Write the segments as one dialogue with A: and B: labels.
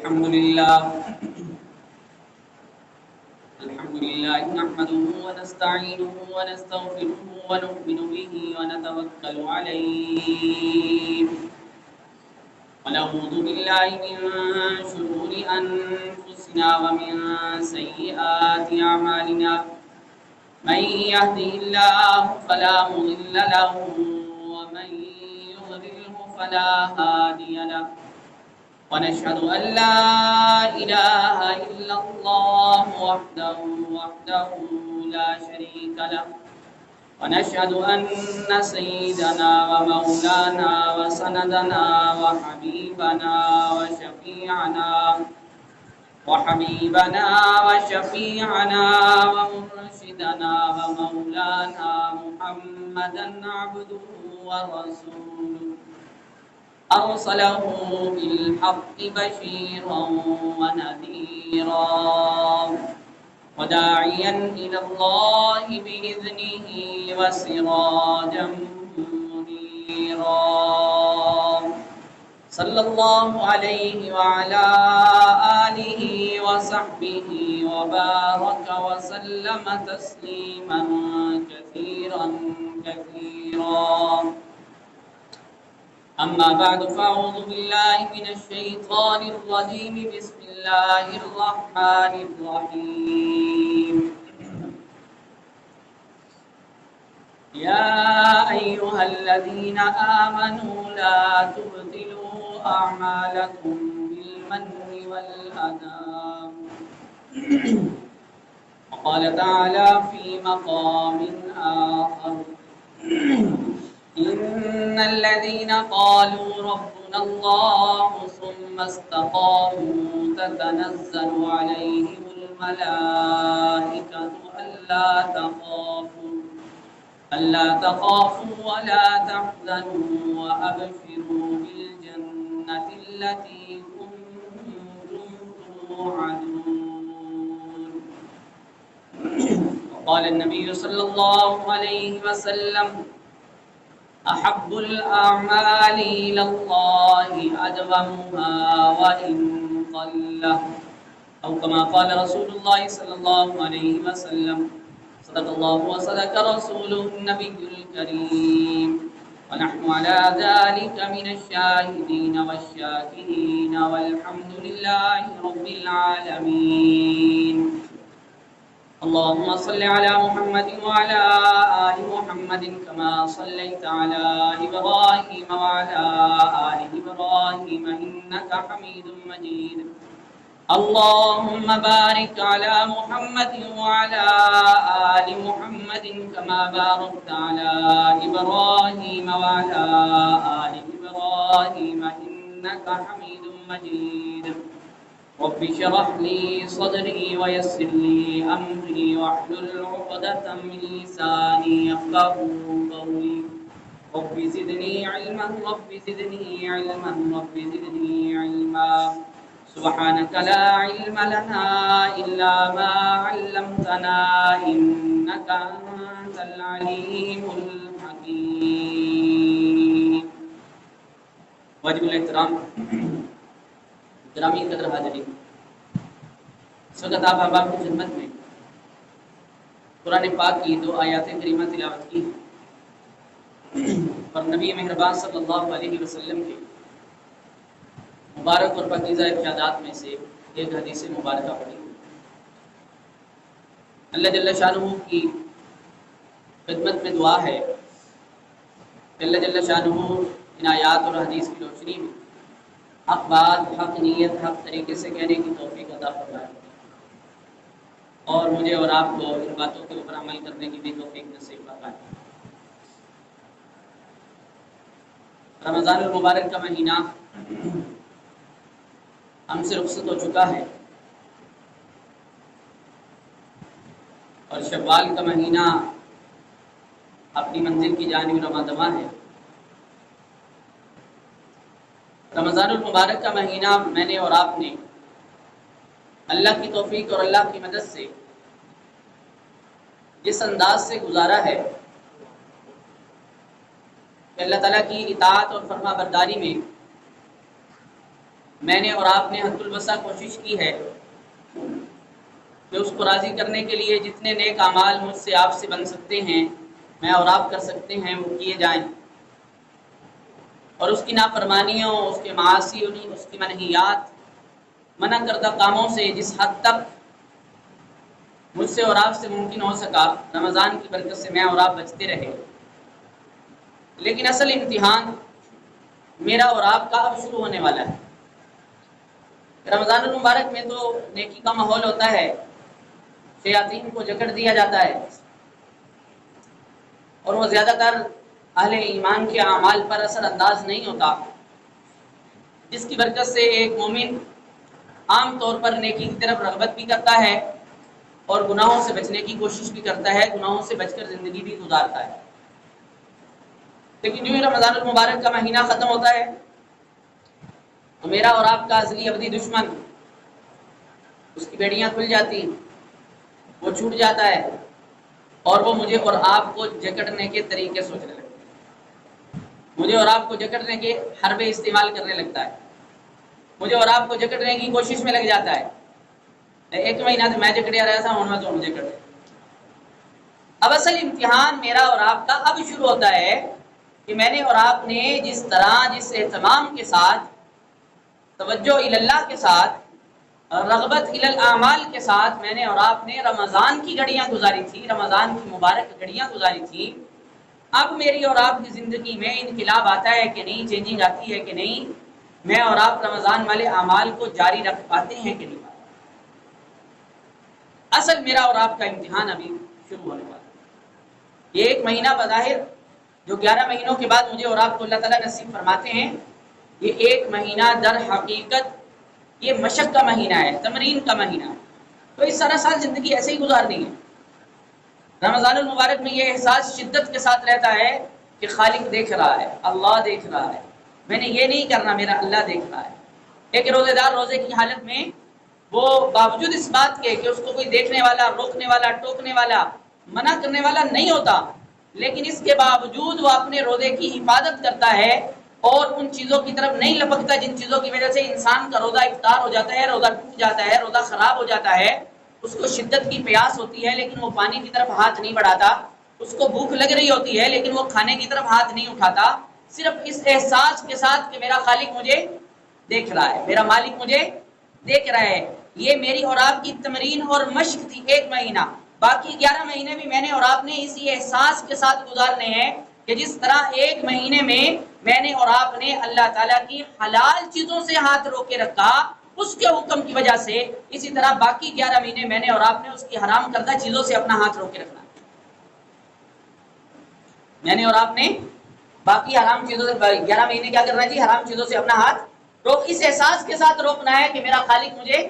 A: الحمد لله نحمده ونستعينه ونستغفره ونؤمن به ونتوكل عليه ونعوذ بالله من شرور أنفسنا ومن سيئات أعمالنا من يهده الله فلا مضل له ومن يضلله فلا هادي له ونشهد أن لا إله إلا الله وحده لا شريك له ونشهد أن سيدنا ومولانا وسندنا وحبيبنا ومرشدنا ومولانا محمدا عبده ورسوله أرسله بالحق بشيرا ونذيرا وداعيا إلى الله بإذنه وسراجا منيرا صلى الله عليه وعلى آله وصحبه وبارك وسلم تسليما كثيرا أما بعد فأعوذ بالله من الشيطان الرجيم بسم الله الرحمن الرحيم يا أيها الذين آمنوا لا تبطلوا أعمالكم بالمن والأذى وقال تعالى في مقام آخر إن الذين قالوا ربنا الله ثم استقاموا تتنزل عليهم الملائكة ألا تخافوا ولا تحزنوا وأبشروا بالجنة التي كنتم توعدون وقال النبي صلى الله عليه وسلم أحب الأعمال إلى الله أدومها وإن قل أو كما قال رسول الله صلى الله عليه وسلم صدق الله وصدق رسوله النبي الكريم ونحن على ذلك من الشاهدين والشاكرين والحمد لله رب العالمين اللهم صل على محمد وعلى آل محمد كما صليت على إبراهيم وعلى آل إبراهيم إنك حميد مجيد اللهم بارك على محمد وعلى آل محمد كما باركت على إبراهيم وعلى آل إبراهيم إنك حميد مجيد رب اشرح لي صدري ويسر لي أمري واحلل عقدة من لساني يفقهوا قولي رب زدني علما رب زدني علما رب زدني علما سبحانك لا علم لنا إلا ما علمتنا إنك أنت العليم الحكيم واجب الاحترام گرامی قدر حاضرین، اس وقت آپ احباب کی خدمت میں قرآن پاک کی دو آیات کریمہ تلاوت کی ہیں اور نبی مہربان صلی اللہ علیہ وسلم کے مبارک اور پاکیزہ ارشادات میں سے ایک حدیث مبارکہ پڑھی۔ اللہ جل شانہ کی خدمت میں دعا ہے کہ اللہ جل شانہ ان آیات اور حدیث کی روشنی میں حق بات، حق نیت، حق طریقے سے کہنے کی توفیق عطا فرمائے اور مجھے اور آپ کو ان باتوں کے اوپر عمل کرنے کی بھی توفیق نصیب فرمائے۔ رمضان المبارک کا مہینہ ہم سے رخصت ہو چکا ہے اور شوال کا مہینہ اپنی منزل کی جانب رواں دواں ہے۔ رمضان المبارک کا مہینہ میں نے اور آپ نے اللہ کی توفیق اور اللہ کی مدد سے جس انداز سے گزارا ہے کہ اللہ تعالیٰ کی اطاعت اور فرما برداری میں میں نے اور آپ نے حد الوسع کوشش کی ہے کہ اس کو راضی کرنے کے لیے جتنے نیک اعمال مجھ سے آپ سے بن سکتے ہیں، میں اور آپ کر سکتے ہیں، وہ کیے جائیں، اور اس کی نافرمانیوں، اس کے معاصی، اس کی منہیات، منع کردہ کاموں سے جس حد تک مجھ سے اور آپ سے ممکن ہو سکا رمضان کی برکت سے میں اور آپ بچتے رہے۔ لیکن اصل امتحان میرا اور آپ کا اب شروع ہونے والا ہے۔ رمضان المبارک میں تو نیکی کا ماحول ہوتا ہے، شیاطین کو جکڑ دیا جاتا ہے، اور وہ زیادہ تر اہل ایمان کے اعمال پر اثر انداز نہیں ہوتا، جس کی برکت سے ایک مومن عام طور پر نیکی کی طرف رغبت بھی کرتا ہے اور گناہوں سے بچنے کی کوشش بھی کرتا ہے، گناہوں سے بچ کر زندگی بھی گزارتا ہے۔ لیکن جو ہی رمضان المبارک کا مہینہ ختم ہوتا ہے تو میرا اور آپ کا ازلی ابدی دشمن، اس کی بیڑیاں کھل جاتی ہیں، وہ چھوٹ جاتا ہے، اور وہ مجھے اور آپ کو جکڑنے کے طریقے سوچنے لگتا ہے، مجھے اور آپ کو جکڑنے کے حربے استعمال کرنے لگتا ہے، مجھے اور آپ کو جکڑنے کی کوشش میں لگ جاتا ہے۔ ایک مہینہ تو میں جکڑیا رہا تھا، ہوں میں تو مجھے جکڑ۔ اب اصل امتحان میرا اور آپ کا اب شروع ہوتا ہے کہ میں نے اور آپ نے جس طرح، جس اہتمام کے ساتھ، توجہ اللہ کے ساتھ، رغبت الاعمال کے ساتھ میں نے اور آپ نے رمضان کی گھڑیاں گزاری تھی، رمضان کی مبارک گھڑیاں گزاری تھی، اب میری اور آپ کی زندگی میں انقلاب آتا ہے کہ نہیں، چینجنگ آتی ہے کہ نہیں، میں اور آپ رمضان والے اعمال کو جاری رکھ پاتے ہیں کہ نہیں پاتے۔ اصل میرا اور آپ کا امتحان ابھی شروع ہونے والا ہے۔ یہ ایک مہینہ بظاہر جو 11 مہینوں کے بعد مجھے اور آپ کو اللہ تعالیٰ نصیب فرماتے ہیں، یہ ایک مہینہ در حقیقت یہ مشق کا مہینہ ہے، تمرین کا مہینہ ہے۔ تو اس سارا سال زندگی ایسے ہی گزارنی ہے۔ رمضان المبارک میں یہ احساس شدت کے ساتھ رہتا ہے کہ خالق دیکھ رہا ہے، اللہ دیکھ رہا ہے، میں نے یہ نہیں کرنا، میرا اللہ دیکھ رہا ہے۔ ایک روزے دار روزے کی حالت میں وہ باوجود اس بات کے کہ اس کو کوئی دیکھنے والا، روکنے والا، ٹوکنے والا، منع کرنے والا نہیں ہوتا، لیکن اس کے باوجود وہ اپنے روزے کی حفاظت کرتا ہے اور ان چیزوں کی طرف نہیں لپکتا جن چیزوں کی وجہ سے انسان کا روزہ افطار ہو جاتا ہے، روزہ ٹوٹ جاتا ہے، روزہ خراب ہو جاتا ہے۔ اس کو شدت کی پیاس ہوتی ہے لیکن وہ پانی کی طرف ہاتھ نہیں بڑھاتا، اس کو بھوک لگ رہی ہوتی ہے لیکن وہ کھانے کی طرف ہاتھ نہیں اٹھاتا، صرف اس احساس کے ساتھ کہ میرا خالق مجھے دیکھ رہا ہے، میرا مالک مجھے دیکھ رہا ہے۔ یہ میری اور آپ کی تمرین اور مشق تھی ایک مہینہ۔ باقی 11 مہینے بھی میں نے اور آپ نے اسی احساس کے ساتھ گزارنے ہیں کہ جس طرح ایک مہینے میں نے اور آپ نے اللہ تعالیٰ کی حلال چیزوں سے ہاتھ روک کے رکھا اس کے حکم کی وجہ سے، اسی طرح باقی 11 مہینے میں نے اور آپ نے اس کی حرام کردہ چیزوں سے اپنا ہاتھ روک کے رکھنا ہے۔ میں نے اور آپ نے باقی حرام چیزوں سے 11 مہینے کیا کرنا ہے جی؟ حرام چیزوں سے اپنا ہاتھ روک، اس احساس کے ساتھ روکنا ہے کہ میرا خالق مجھے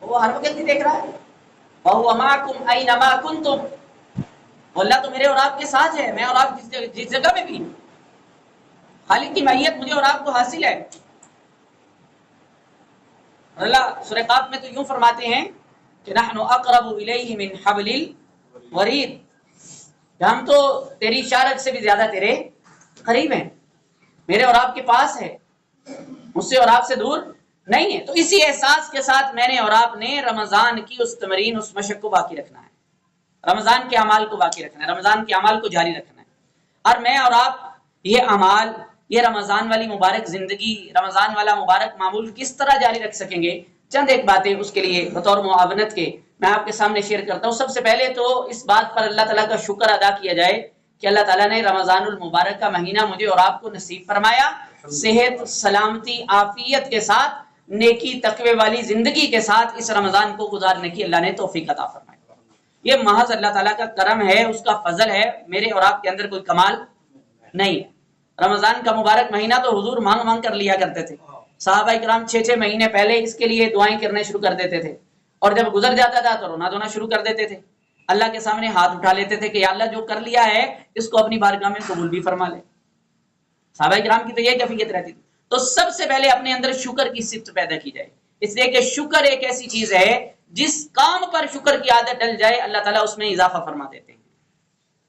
A: وہ ہر وقت نہیں دیکھ رہا ہے۔ وَهُوَ مَعَكُمْ أَيْنَمَا كُنْتُمْ، اللہ تو میرے اور آپ کے ساتھ ہے، میں اور آپ جس جگہ میں بھی، خالق کی معیت مجھے اور آپ کو حاصل ہے۔ اللہ سورہ قاف میں تو یوں فرماتے ہیں کہ نحن اقرب الیہ من حبل الورید، کہ ہم تو تیری اشارت سے بھی زیادہ تیرے قریب ہیں، میرے اور آپ کے پاس ہے، مجھ سے اور آپ سے دور نہیں ہے۔ تو اسی احساس کے ساتھ میں نے اور آپ نے رمضان کی اس تمرین، اس مشق کو باقی رکھنا ہے، رمضان کے اعمال کو باقی رکھنا ہے، رمضان کے اعمال کو جاری رکھنا ہے۔ اور میں اور آپ یہ اعمال، یہ رمضان والی مبارک زندگی، رمضان والا مبارک معمول کس طرح جاری رکھ سکیں گے؟ چند ایک باتیں اس کے لیے بطور معاونت کے میں آپ کے سامنے شیئر کرتا ہوں۔ سب سے پہلے تو اس بات پر اللہ تعالیٰ کا شکر ادا کیا جائے کہ اللہ تعالیٰ نے رمضان المبارک کا مہینہ مجھے اور آپ کو نصیب فرمایا، صحت، سلامتی، عافیت کے ساتھ، نیکی تقوی والی زندگی کے ساتھ اس رمضان کو گزارنے کی اللہ نے توفیق عطا فرمائی۔ یہ محض اللہ تعالیٰ کا کرم ہے، اس کا فضل ہے، میرے اور آپ کے اندر کوئی کمال نہیں ہے۔ رمضان کا مبارک مہینہ تو حضور مانگ مانگ کر لیا کرتے تھے، صحابہ کرام 6 مہینے پہلے اس کے لیے دعائیں کرنے شروع کر دیتے تھے، اور جب گزر جاتا تھا تو رونا دھونا شروع کر دیتے تھے، اللہ کے سامنے ہاتھ اٹھا لیتے تھے کہ یا اللہ جو کر لیا ہے اس کو اپنی بارگاہ میں قبول بھی فرما لے۔ صحابہ کرام کی تو یہ کیفیت رہتی تھی۔ تو سب سے پہلے اپنے اندر شکر کی صفت پیدا کی جائے، اس لیے کہ شکر ایک ایسی چیز ہے جس کام پر شکر کی عادت ڈل جائے اللہ تعالیٰ اس میں اضافہ فرما دیتے ہیں،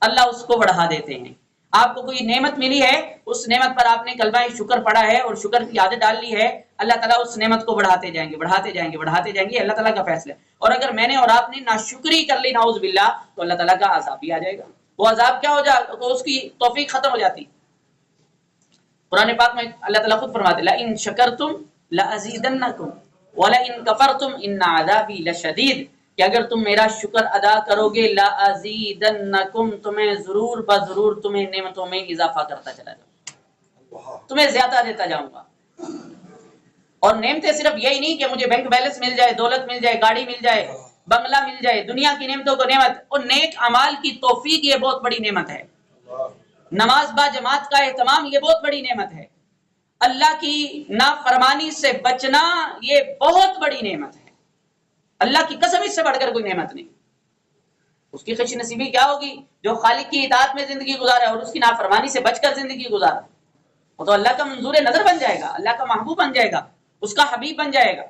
A: اللہ اس کو بڑھا دیتے ہیں۔ آپ کو کوئی نعمت ملی ہے، اس نعمت پر آپ نے کلمہ شکر پڑھا ہے اور شکر کی عادت ڈال لی ہے، اللہ تعالیٰ اس نعمت کو بڑھاتے جائیں گے بڑھاتے جائیں گے بڑھاتے جائیں گے، اللہ تعالیٰ کا فیصلہ ہے۔ اور اگر میں نے اور آپ نے ناشکری کر لی نعوذ باللہ تو اللہ تعالیٰ کا عذاب بھی آ جائے گا۔ وہ عذاب کیا ہو جائے گا؟ اس کی توفیق ختم ہو جاتی۔ قرآن پاک میں اللہ تعالیٰ خود فرماتے ہیں لَإِن شَكَرْتُمْ لَأَزِيدَنَّكُمْ وَلَإِن كَفَرْتُمْ إِنَّ عَذَابِي لَشَدِيدٌ، کہ اگر تم میرا شکر ادا کرو گے لَأَزِيدَنَّكُمْ، تمہیں ضرور بضرور تمہیں نعمتوں میں اضافہ کرتا چلا جاؤں، تمہیں زیادہ دیتا جاؤں گا۔ اور نعمتیں صرف یہی نہیں کہ مجھے بینک بیلنس مل جائے، دولت مل جائے، گاڑی مل جائے، بنگلہ مل جائے، دنیا کی نعمتوں کو نعمت، اور نیک اعمال کی توفیق یہ بہت بڑی نعمت ہے۔ نماز با جماعت کا اہتمام یہ بہت بڑی نعمت ہے۔ اللہ کی نافرمانی سے بچنا یہ بہت بڑی نعمت ہے۔ اللہ کی قسم اس سے بڑھ کر کوئی نعمت نہیں۔ اس کی خوش نصیبی کیا ہوگی؟ جو خالق کی اطاعت میں زندگی گزارے اور اس کی نافرمانی سے بچ کر زندگی گزارے، وہ تو اللہ کا منظور نظر بن جائے گا، اللہ کا محبوب بن جائے گا، اس کا حبیب بن جائے گا۔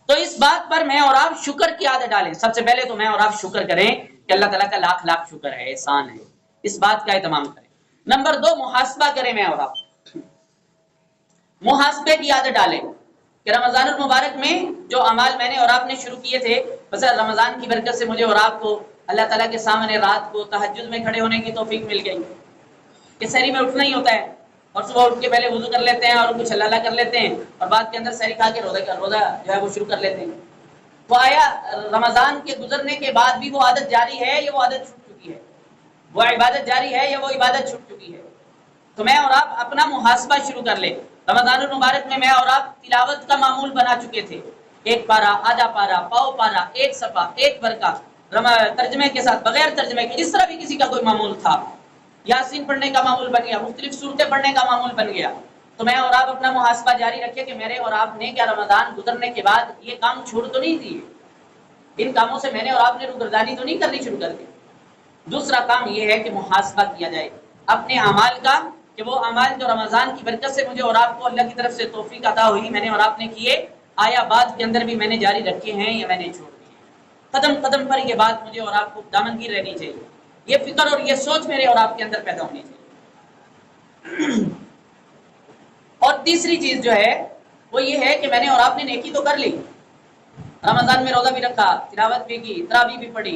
A: تو اس بات پر میں اور آپ شکر کی عادت ڈالیں۔ سب سے پہلے تو میں اور آپ شکر کریں کہ اللہ تعالیٰ کا لاکھ لاکھ شکر ہے، احسان ہے، اس بات کا اہتمام کریں۔ نمبر 2، محاسبہ کریں میں اور آپ، محاسبے کی عادت ڈالیں کہ رمضان المبارک میں جو اعمال میں نے اور آپ نے شروع کیے تھے، بس رمضان کی برکت سے مجھے اور آپ کو اللہ تعالیٰ کے سامنے رات کو تہجد میں کھڑے ہونے کی توفیق مل گئی کہ سحری میں اٹھنا ہی ہوتا ہے، اور صبح اٹھ کے پہلے وضو کر لیتے ہیں اور کچھ اللہ کر لیتے ہیں، اور بعد کے اندر سحری کھا کے روزہ جو ہے وہ شروع کر لیتے ہیں۔ تو آیا رمضان کے گزرنے کے بعد بھی وہ عادت جاری ہے یا وہ عادت چھوٹ چکی ہے؟ وہ عبادت جاری ہے یا وہ عبادت چھوٹ چکی ہے؟ تو میں اور آپ اپنا محاسبہ شروع کر لیں۔ رمضان المبارک میں اور آپ تلاوت کا معمول بنا چکے تھے، ایک پارا، آدھا پارا، پاؤ پارا، ایک صفحہ، ایک برقع، ترجمے کے ساتھ، بغیر ترجمے کے، جس طرح بھی کسی کا کوئی معمول تھا، یاسین پڑھنے کا معمول بن گیا، مختلف صورتیں پڑھنے کا معمول بن گیا۔ تو میں اور آپ اپنا محاسبہ جاری رکھے کہ میرے اور آپ نے کیا رمضان گزرنے کے بعد یہ کام چھوڑ تو نہیں دیے، ان کاموں سے میں نے اور آپ نے روگردانی تو نہیں کرنی شروع کر دی۔ دوسرا کام یہ ہے کہ محاسبہ کیا جائے اپنے اعمال کا، کہ وہ اعمال جو رمضان کی برکت سے مجھے اور آپ کو اللہ کی طرف سے توفیق عطا ہوئی، میں نے اور آپ نے کیے، آیا بعد کے اندر بھی میں نے جاری رکھے ہیں یا میں نے چھوڑ دیے؟ قدم قدم پر یہ بات مجھے اور آپ کو دامنگیر رہنی چاہیے، یہ فکر اور یہ سوچ میرے اور آپ کے اندر پیدا ہونی چاہیے۔ اور تیسری چیز جو ہے وہ یہ ہے کہ میں نے اور آپ نے نیکی تو کر لی، رمضان میں روزہ بھی رکھا، تلاوت بھی کی، تراویح بھی پڑھی،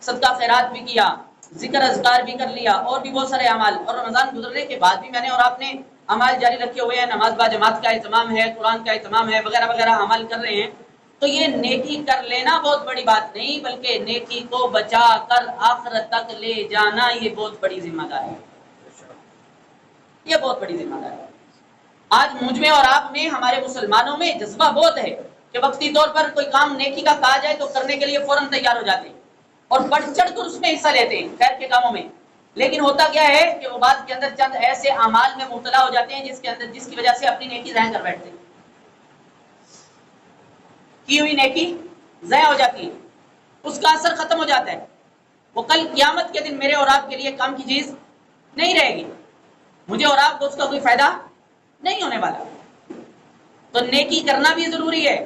A: صدقہ خیرات بھی کیا، ذکر اذکار بھی کر لیا، اور بھی بہت سارے اعمال، اور رمضان گزرنے کے بعد بھی میں نے اور آپ نے اعمال جاری رکھے ہوئے ہیں، نماز با جماعت کا اہتمام ہے، قرآن کا اہتمام ہے، وغیرہ وغیرہ اعمال کر رہے ہیں۔ تو یہ نیکی کر لینا بہت بڑی بات نہیں، بلکہ نیکی کو بچا کر آخرت تک لے جانا یہ بہت بڑی ذمہ داری ہے، یہ بہت بڑی ذمہ داری ہے۔ آج مجھ میں اور آپ میں، ہمارے مسلمانوں میں جذبہ بہت ہے کہ وقتی طور پر کوئی کام نیکی کا کہا جائے تو کرنے کے لیے فوراً تیار ہو جاتے ہیں اور بڑھ چڑھ کر اس میں حصہ لیتے ہیں خیر کے کاموں میں۔ لیکن ہوتا کیا ہے کہ وہ بعد کے اندر چند ایسے اعمال میں مبتلا ہو جاتے ہیں جس کی وجہ سے اپنی نیکی ضائع کر بیٹھتے ہیں، کی ہوئی نیکی ضائع ہو جاتی ہے، اس کا اثر ختم ہو جاتا ہے، وہ کل قیامت کے دن میرے اور آپ کے لیے کام کی چیز نہیں رہے گی، مجھے اور آپ کو اس کا کوئی فائدہ نہیں ہونے والا۔ تو نیکی کرنا بھی ضروری ہے،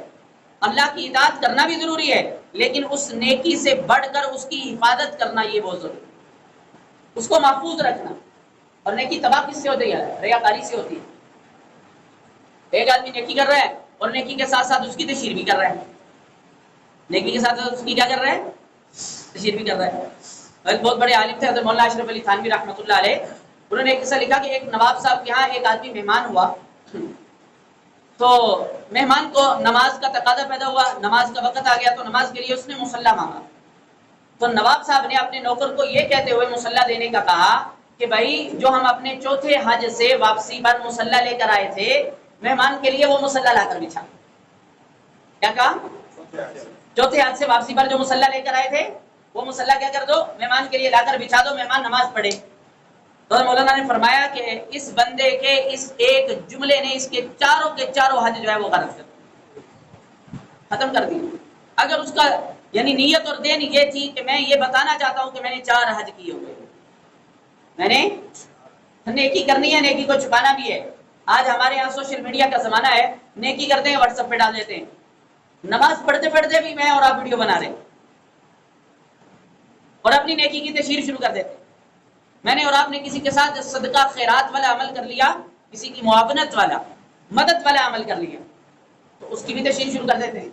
A: اللہ کی اطاعت کرنا بھی ضروری ہے، لیکن اس نیکی سے بڑھ کر اس کی حفاظت کرنا یہ بہت ضروری ہے، اس کو محفوظ رکھنا۔ اور نیکی تباہ کس سے ہوتی ہے؟ ریاکاری سے ہوتی ہے۔ ایک آدمی نیکی کر رہا ہے اور نیکی کے ساتھ ساتھ اس کی تشہیر بھی کر رہا ہے، نیکی کے ساتھ ساتھ اس کی کیا کر رہا ہے؟ تشہیر بھی کر رہا ہے۔ بہت بڑے عالم تھے حضرت مولانا اشرف علی تھانوی رحمۃ اللہ علیہ، انہوں نے ایک قصہ لکھا کہ ایک نواب صاحب کے ہاں ایک آدمی مہمان ہوا، تو مہمان کو نماز کا تقاضا پیدا ہوا، نماز کا وقت آ گیا تو نماز کے لیے اس نے مصلی مانگا۔ تو نواب صاحب نے اپنے نوکر کو یہ کہتے ہوئے مصلی دینے کا کہا کہ بھائی جو ہم اپنے چوتھے حج سے واپسی پر مصلی لے کر آئے تھے، مہمان کے لیے وہ مصلی لا کر بچھا۔ کیا کہا؟ چوتھے حج سے واپسی پر جو مصلی لے کر آئے تھے وہ مصلی کیا کر دو؟ مہمان کے لیے لا کر بچھا دو، مہمان نماز پڑھے۔ تو مولانا نے فرمایا کہ اس بندے کے اس ایک جملے نے اس کے چاروں حج جو ہے وہ غلط کر دیا، ختم کر دیا۔ اگر اس کا یعنی نیت اور دین یہ تھی کہ میں یہ بتانا چاہتا ہوں کہ میں نے 4 حج کیے ہوئے، میں نے نیکی کرنی ہے، نیکی کو چھپانا بھی ہے۔ آج ہمارے یہاں سوشل میڈیا کا زمانہ ہے، نیکی کرتے ہیں واٹس ایپ پہ ڈال دیتے ہیں، نماز پڑھتے پڑھتے بھی میں اور آپ ویڈیو بنا رہے ہیں اور اپنی نیکی کی تشہیر شروع کر دیتے ہیں۔ میں نے اور آپ نے کسی کے ساتھ صدقہ خیرات والا عمل کر لیا، کسی کی معاونت والا، مدد والا عمل کر لیا تو اس کی بھی تشریح شروع کر دیتے ہیں.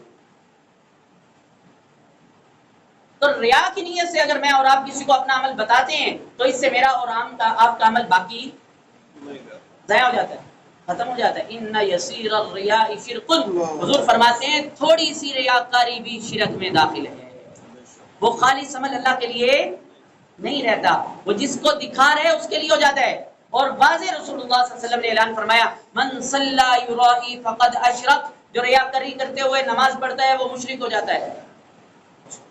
A: تو ریا کی نیت سے اگر میں اور آپ کسی کو اپنا عمل بتاتے ہیں تو اس سے میرا اور آپ کا عمل باقی ضائع ہو جاتا ہے، ختم ہو جاتا ہے. ان یسیر الریا شرک، حضور فرماتے ہیں تھوڑی سی ریاکاری بھی شرک میں داخل ہے. وہ خالص عمل اللہ کے لیے نہیں رہتا، وہ جس کو دکھا رہے اس کے لیے ہو جاتا ہے. اور واضح رسول اللہ صلی اللہ علیہ وسلم نے اعلان فرمایا من صلی یرائی فقد اشرک، جو ریاکاری کرتے ہوئے نماز پڑھتا ہے وہ مشرک ہو جاتا ہے،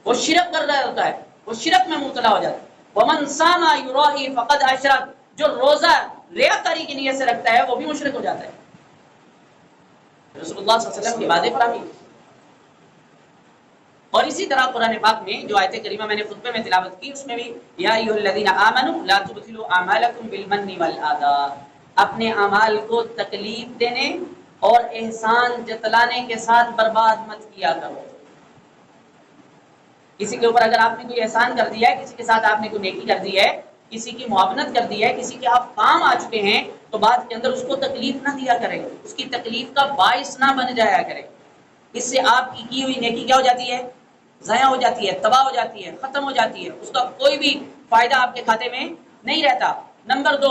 A: وہ شرک کر رہا ہوتا ہے، وہ شرک میں مبتلا ہو جاتا ہے. ومن صام یرائی فقد اشرک، جو روزہ ریاکاری کی نیت سے رکھتا ہے وہ بھی مشرک ہو جاتا ہے. رسول اللہ صلی اللہ علیہ وسلم کی باتیں فراہمی. اور اسی طرح قرآن پاک میں جو آیت کریمہ میں نے خطبے میں تلاوت کی اس میں بھی یا ایھا الذین آمنوا لا تبطلوا اعمالکم بالمن والآذى، اپنے اعمال کو تکلیف دینے اور احسان جتلانے کے ساتھ برباد مت کیا کرو. کسی کے اوپر اگر آپ نے کوئی احسان کر دیا ہے، کسی کے ساتھ آپ نے کوئی نیکی کر دی ہے، کسی کی معاونت کر دی ہے، کسی کے آپ کام آ چکے ہیں تو بات کے اندر اس کو تکلیف نہ دیا کریں، اس کی تکلیف کا باعث نہ بن جایا کریں. اس سے آپ کی ہوئی نیکی کیا ہو جاتی ہے؟ ضائع ہو جاتی ہے، تباہ ہو جاتی ہے، ختم ہو جاتی ہے، اس کا کوئی بھی فائدہ آپ کے کھاتے میں نہیں رہتا. نمبر 2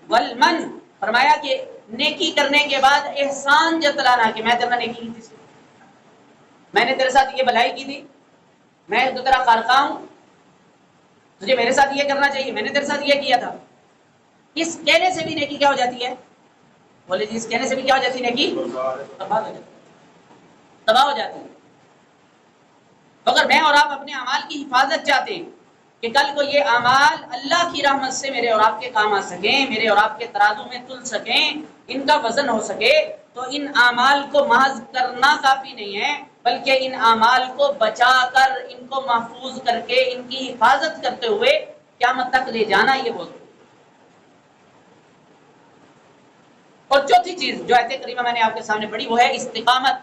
A: والمن، فرمایا کہ نیکی کرنے کے بعد احسان جتلانا، کہ میں تیرا نیکی کی تھی، میں نے تیرے ساتھ یہ بھلائی کی تھی، میں تو تیرا خارخواہ ہوں، تجھے میرے ساتھ یہ کرنا چاہیے، میں نے تیرے ساتھ یہ کیا تھا. اس کہنے سے بھی نیکی کیا ہو جاتی ہے؟ بولے جی اس کہنے سے بھی کیا ہو جاتی ہے؟ نیکی تباہ ہو جاتی ہے. اگر میں اور آپ اپنے اعمال کی حفاظت چاہتے ہیں کہ کل کو یہ اعمال اللہ کی رحمت سے میرے اور آپ کے کام آ سکیں، میرے اور آپ کے ترازو میں تل سکیں، ان کا وزن ہو سکے، تو ان اعمال کو محض کرنا کافی نہیں ہے، بلکہ ان اعمال کو بچا کر، ان کو محفوظ کر کے، ان کی حفاظت کرتے ہوئے قیامت تک لے جانا یہ بہت. اور چوتھی چیز جو آیت کریمہ میں نے آپ کے سامنے پڑھی وہ ہے استقامت.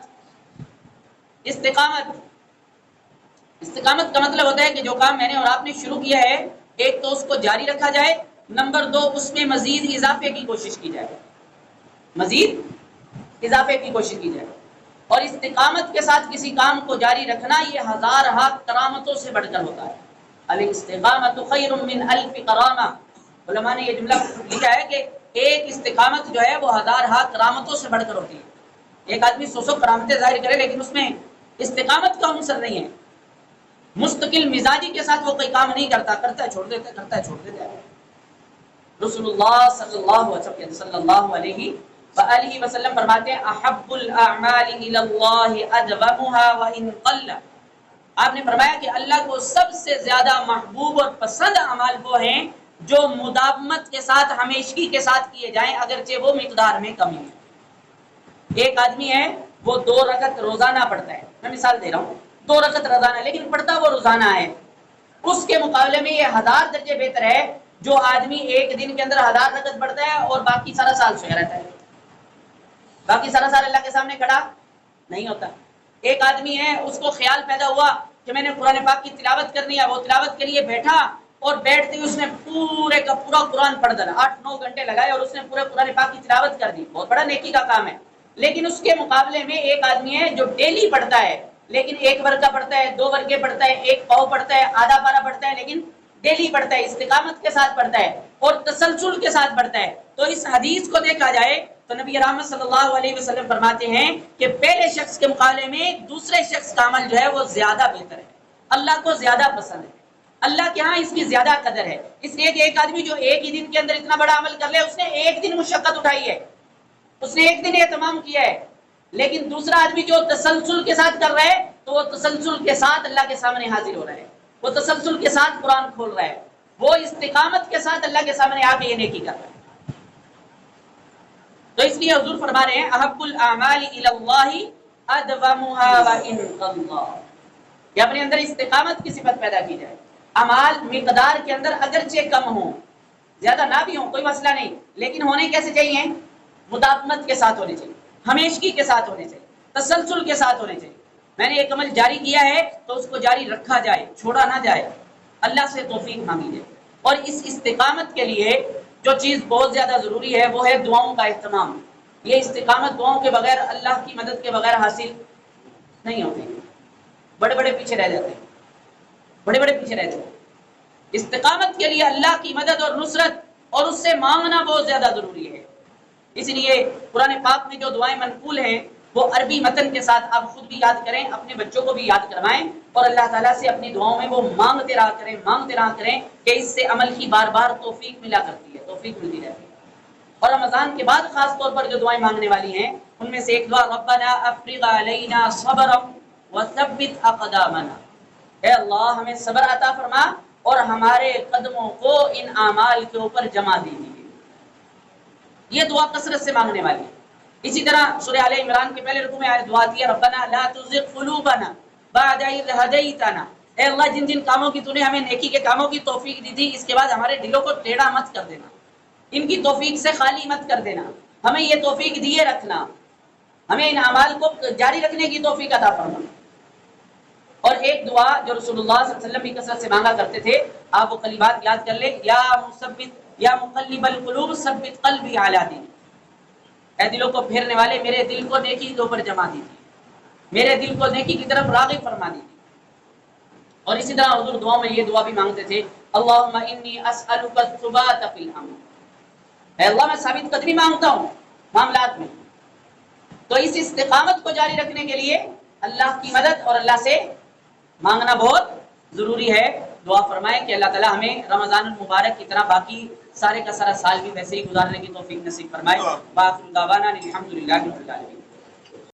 A: استقامت کا مطلب ہوتا ہے کہ جو کام میں نے اور آپ نے شروع کیا ہے، ایک تو اس کو جاری رکھا جائے، نمبر 2 اس میں مزید اضافے کی کوشش کی جائے، مزید اضافے کی کوشش کی جائے. اور استقامت کے ساتھ کسی کام کو جاری رکھنا یہ ہزار کرامتوں سے بڑھ کر ہوتا ہے. الاستقامت خیر من الف کرامہ، علماء نے یہ جملہ لکھا ہے کہ ایک استقامت جو ہے وہ ہزار کرامتوں سے بڑھ کر ہوتی ہے. ایک آدمی 100 کرامتیں ظاہر کرے لیکن اس میں استقامت کا عنصر نہیں ہے، مستقل مزاجی کے ساتھ وہ کوئی کام نہیں کرتا، کرتا ہے چھوڑ دیتا ہے، کرتا ہے چھوڑ دیتا ہے. رسول اللہ صلی اللہ علیہ وآلہ وسلم فرماتے ہیں احب الاعمال الی اللہ ادومها وان قل، آپ نے فرمایا کہ اللہ کو سب سے زیادہ محبوب اور پسند اعمال وہ ہیں جو مداومت کے ساتھ، ہمیشگی کے ساتھ کیے جائیں اگرچہ وہ مقدار میں کمی ہے. ایک آدمی ہے وہ 2 رکعت روزانہ پڑھتا ہے، میں مثال دے رہا ہوں، 2 رکعت روزانہ، لیکن پڑھتا وہ روزانہ ہے، اس کے مقابلے میں یہ 1000 درجے بہتر ہے جو آدمی ایک دن کے اندر 1000 رکعت پڑھتا ہے اور باقی سارا سال سویا رہتا ہے، باقی سارا سال اللہ کے سامنے کھڑا نہیں ہوتا. ایک آدمی ہے اس کو خیال پیدا ہوا کہ میں نے قرآن پاک کی تلاوت کرنی ہے، وہ تلاوت کے لیے بیٹھا اور بیٹھتے ہی اس نے پورے کا پورا قرآن پڑھ ڈالا، 8-9 گھنٹے لگائے اور اس نے پورے قرآن پاک کی تلاوت کر دی، بہت بڑا نیکی کا کام ہے. لیکن اس کے مقابلے میں ایک آدمی ہے جو ڈیلی پڑھتا ہے، لیکن 1 ورقہ پڑھتا ہے، 2 ورقے پڑھتا ہے، 1 پاؤ پڑھتا ہے، آدھا پارا پڑھتا ہے، لیکن ڈیلی پڑھتا ہے، استقامت کے ساتھ پڑھتا ہے اور تسلسل کے ساتھ پڑھتا ہے. تو اس حدیث کو دیکھا جائے تو نبی رحمت صلی اللہ علیہ وسلم فرماتے ہیں کہ پہلے شخص کے مقابلے میں دوسرے شخص کا عمل جو ہے وہ زیادہ بہتر ہے، اللہ کو زیادہ پسند ہے، اللہ کے ہاں اس کی زیادہ قدر ہے. اس لیے کہ ایک آدمی جو ایک ہی دن کے اندر اتنا بڑا عمل کر لے، اس نے ایک دن مشقت اٹھائی ہے، اس نے ایک دن اہتمام کیا ہے، لیکن دوسرا آدمی جو تسلسل کے ساتھ کر رہا ہے تو وہ تسلسل کے ساتھ اللہ کے سامنے حاضر ہو رہا ہے، وہ تسلسل کے ساتھ قرآن کھول رہا ہے، وہ استقامت کے ساتھ اللہ کے سامنے آ کے یہ نیکی کر رہا ہے. تو اس لیے حضور فرما رہے ہیں احب الاعمال الی اللہ ادومها وان قل، کہ اپنے اندر استقامت کی صفت پیدا کی جائے. اعمال مقدار کے اندر اگرچہ کم ہوں، زیادہ نہ بھی ہوں، کوئی مسئلہ نہیں، لیکن ہونے کیسے چاہیے؟ مداومت کے ساتھ ہونے چاہیے، ہمیشگی کے ساتھ ہونے چاہیے، تسلسل کے ساتھ ہونے چاہیے. میں نے ایک عمل جاری کیا ہے تو اس کو جاری رکھا جائے، چھوڑا نہ جائے، اللہ سے توفیق مانگی جائے. اور اس استقامت کے لیے جو چیز بہت زیادہ ضروری ہے وہ ہے دعاؤں کا اہتمام. یہ استقامت دعاؤں کے بغیر، اللہ کی مدد کے بغیر حاصل نہیں ہوتی. بڑے بڑے پیچھے رہ جاتے ہیں، بڑے بڑے پیچھے رہ جاتے ہیں. استقامت کے لیے اللہ کی مدد اور نصرت اور اس سے مانگنا بہت زیادہ ضروری ہے. اس لیے قرآن پاک میں جو دعائیں منقول ہیں وہ عربی متن کے ساتھ آپ خود بھی یاد کریں، اپنے بچوں کو بھی یاد کروائیں، اور اللہ تعالیٰ سے اپنی دعاؤں میں وہ مانگتے رہا کریں کہ اس سے عمل کی بار بار توفیق ملا کرتی ہے، توفیق ملتی رہتی ہے. اور رمضان کے بعد خاص طور پر جو دعائیں مانگنے والی ہیں ان میں سے ایک دعا ربنا افرغ علینا صبرا وثبت اقدامنا، اے اللہ ہمیں صبر عطا فرما اور ہمارے قدموں کو ان اعمال کے اوپر جما دیجیے. یہ دعا کثرت سے مانگنے والی ہے. اسی طرح سورہ آل عمران کے پہلے رکوع میں آیت دعا آتی ہے ربنا لا تزغ قلوبنا بعد اذ ہدیتنا، اے اللہ جن جن کاموں کی تو نے ہمیں نیکی کے کاموں کی توفیق دی تھی اس کے بعد ہمارے دلوں کو ٹیڑھا مت کر دینا، ان کی توفیق سے خالی مت کر دینا، ہمیں یہ توفیق دیے رکھنا، ہمیں ان اعمال کو جاری رکھنے کی توفیق عطا فرما. اور ایک دعا جو رسول اللہ صلی اللہ علیہ وسلم بھی کثرت سے مانگا کرتے تھے، آپ وہ کلمات یاد کر لیں، یا مقلب القلوب ثبت قلبی علی دینک، اے دلوں کو پھیرنے والے میرے دل کو نیکی کے اوپر جما دیجیے، میرے دل کو نیکی کی طرف راغب فرما دیجیے. اور اسی طرح حضور دعاؤں میں یہ دعا بھی مانگتے تھے اللہم انی اسألک الثبات فی الامر، اے اللہ میں ثابت قدمی مانگتا ہوں معاملات میں. تو اس استقامت کو جاری رکھنے کے لیے اللہ کی مدد اور اللہ سے مانگنا بہت ضروری ہے. دعا فرمائیں کہ اللہ تعالیٰ ہمیں رمضان المبارک کی طرح باقی سارے کا سارا سال بھی ویسے ہی گزارنے کی توفیق نصیب فرمائے. وآخر دعوانا الحمدللہ رب العالمین.